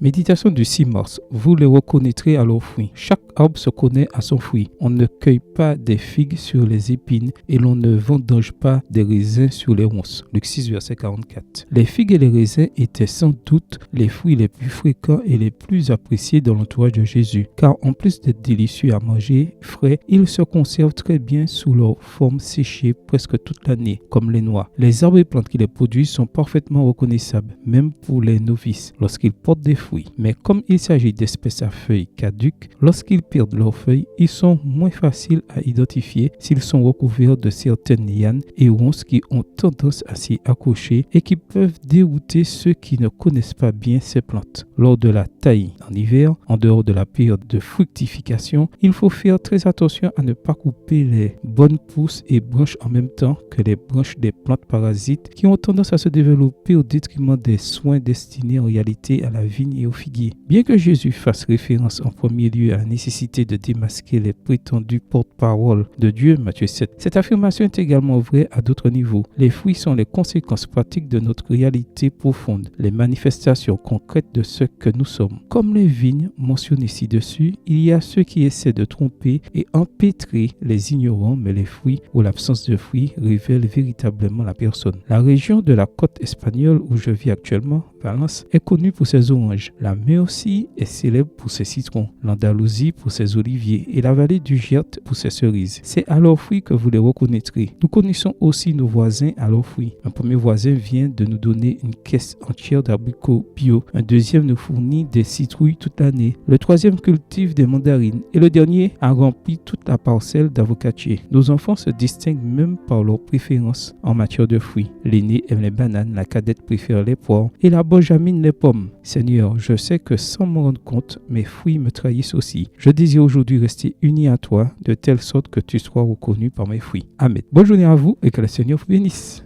Méditation du 6 mars. Vous les reconnaîtrez à leurs fruits. Chaque arbre se connaît à son fruit. On ne cueille pas des figues sur les épines et l'on ne vendange pas des raisins sur les ronces. Luc 6, verset 44. Les figues et les raisins étaient sans doute les fruits les plus fréquents et les plus appréciés dans l'entourage de Jésus, car en plus d'être délicieux à manger frais, ils se conservent très bien sous leur forme séchée presque toute l'année, comme les noix. Les arbres et plantes qui les produisent sont parfaitement reconnaissables, même pour les novices, lorsqu'ils portent des fruits. Mais comme il s'agit d'espèces à feuilles caduques, lorsqu'ils perdent leurs feuilles, ils sont moins faciles à identifier s'ils sont recouverts de certaines lianes et ronces qui ont tendance à s'y accrocher et qui peuvent dérouter ceux qui ne connaissent pas bien ces plantes. Lors de la taille en hiver, en dehors de la période de fructification, il faut faire très attention à ne pas couper les bonnes pousses et branches en même temps que les branches des plantes parasites qui ont tendance à se développer au détriment des soins destinés en réalité à la vigne et au figuier. Bien que Jésus fasse référence en premier lieu à la nécessité de démasquer les prétendus porte-parole de Dieu, Matthieu 7, cette affirmation est également vraie à d'autres niveaux. Les fruits sont les conséquences pratiques de notre réalité profonde, les manifestations concrètes de ce que nous sommes. Comme les vignes mentionnées ci-dessus, il y a ceux qui essaient de tromper et empêtrer les ignorants, mais les fruits ou l'absence de fruits révèlent véritablement la personne. La région de la côte espagnole où je vis actuellement, Valence, est connue pour ses oranges. La Murcie est célèbre pour ses citrons, l'Andalousie pour ses oliviers et la vallée du Gers pour ses cerises. C'est à leurs fruits que vous les reconnaîtrez. Nous connaissons aussi nos voisins à leurs fruits. Un premier voisin vient de nous donner une caisse entière d'abricots bio. Un deuxième nous fournit des citrouilles toute l'année. Le troisième cultive des mandarines. Et le dernier a rempli toute la parcelle d'avocatiers. Nos enfants se distinguent même par leurs préférences en matière de fruits. L'aîné aime les bananes, la cadette préfère les poires et la benjamine les pommes. Seigneur, je sais que sans m'en rendre compte, mes fruits me trahissent aussi. Je désire aujourd'hui rester uni à toi, de telle sorte que tu sois reconnu par mes fruits. Amen. Bonne journée à vous et que le Seigneur vous bénisse.